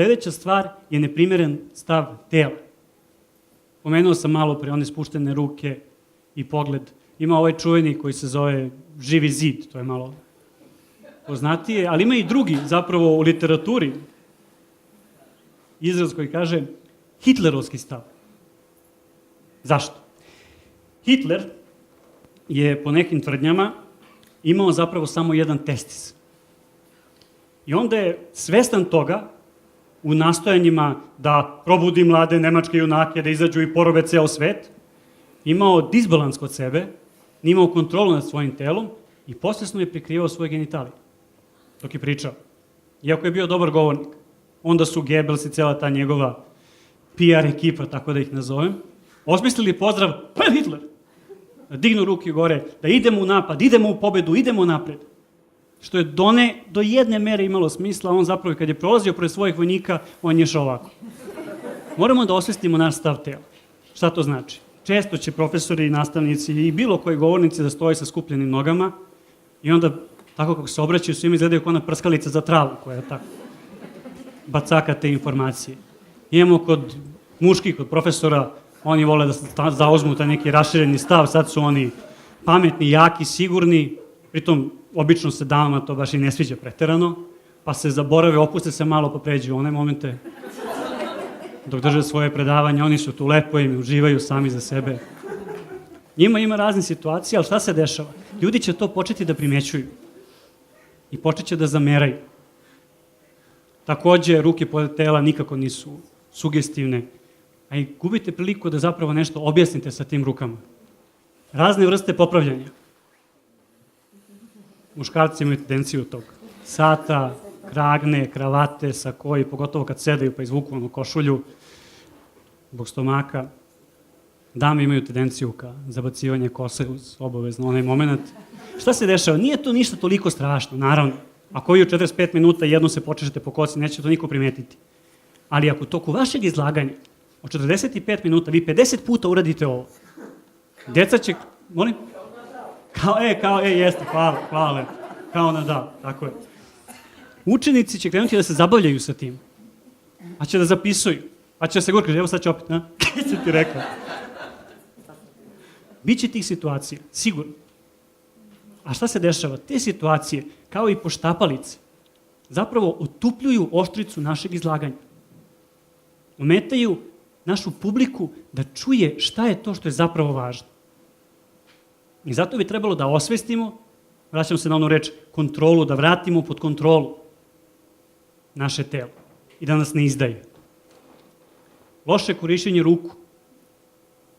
Sledeća stvar je neprimeren stav tela. Pomenuo sam malo pre one spuštene ruke i pogled. Ima ovaj čuveni koji se zove živi zid, to je malo poznatije, ali ima i drugi, zapravo u literaturi, izraz koji kaže hitlerovski stav. Zašto? Hitler je po nekim tvrdnjama imao zapravo samo jedan testis. I onda je svestan toga u nastojanjima da probudi mlade nemačke junake, da izađu i porobe ceo svet, imao disbalans kod sebe, nije imao kontrolu nad svojim telom i posvesno je prikrivao svoje genitalije dok je pričao. Iako je bio dobar govornik. Onda su Goebbels i cela ta njegova PR ekipa, tako da ih nazovem, osmislili pozdrav Heil Hitler! Da dignu ruke gore, da idemo u napad, idemo u pobedu, idemo napred. Što je do jedne mere imalo smisla, on zapravo kad je prolazio pored svojih vojnika, on je šao ovako. Moramo da osvestimo naš stav tela. Šta to znači? Često će profesori i nastavnici i bilo koji govornici da stoje sa skupljenim nogama i onda, tako kako se obraćaju, svima izgledaju kao ona prskalica za travu koja je tako bacaka te informacije. Imamo kod muških, kod profesora, oni vole da zauzmu taj neki rašireni stav, sad su oni pametni, jaki, sigurni, pritom obično se damama to baš i ne sviđa preterano, pa se zaborave, opuste se malo pa pređu one momente dok drže svoje predavanje, oni su tu lepo im, uživaju sami za sebe. Njima ima razne situacije, ali šta se dešava? Ljudi će to početi da primećuju i počet će da zameraju. Takođe, ruke pored tela nikako nisu sugestivne, a i gubite priliku da zapravo nešto objasnite sa tim rukama. Razne vrste popravljanja. Muškarci imaju tendenciju tog sata, kragne, kravate, sakoji, pogotovo kad sedaju pa izvuku onu košulju zbog stomaka. Dame imaju tendenciju ka zabacivanje kose uz obavezno onaj moment. Šta se dešava? Nije to ništa toliko strašno, naravno. Ako vi u 45 minuta jedno se počešete po kosi, neće to niko primetiti. Ali ako u toku vašeg izlaganja od 45 minuta vi 50 puta uradite ovo, deca će, molim? Jeste, hvala lepo. Kao na da, tako je. Učenici će krenuti da se zabavljaju sa tim, a će da zapisuju, a će da se gurkaš, evo sad će opet, kaj se ti rekao? Biće tih situacija, sigurno. A šta se dešava? Te situacije, kao i poštapalice, zapravo otupljuju oštricu našeg izlaganja. Ometaju našu publiku da čuje šta je to što je zapravo važno. I zato bi trebalo da osvestimo, vraćam se na onu reč kontrolu, da vratimo pod kontrolu naše telo i da nas ne izdaje. Loše korišćenje ruku,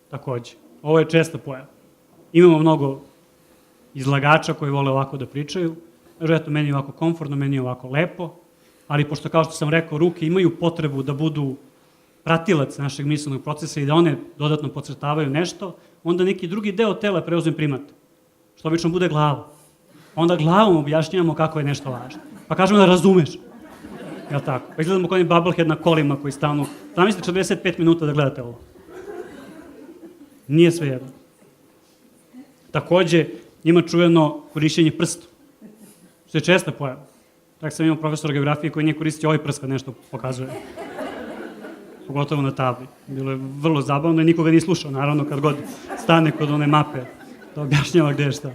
takođe. Ovo je česta pojava. Imamo mnogo izlagača koji vole ovako da pričaju. Eto, meni je ovako komfortno, meni je ovako lepo, ali pošto, kao što sam rekao, ruke imaju potrebu da budu pratilac našeg mislnog procesa i da one dodatno podcrtavaju nešto, onda neki drugi deo tela preuzme primat, što obično bude glava. Onda glavom objašnjavamo kako je nešto važno. Pa kažemo da razumeš. Jel tako? Pa izgledamo kao bubblehead na kolima koji stalno... Zamislite 45 minuta da gledate ovo. Nije sve jedno. Takođe, ima čuveno korišćenje prstu, što je česta pojava. Tako sam imao profesora geografije koji nije koristio ovaj prst kad nešto pokazuje. Pogotovo na tabli. Bilo je vrlo zabavno i nikoga nije slušao, naravno, kad god stane kod one mape da objašnjava gde je šta.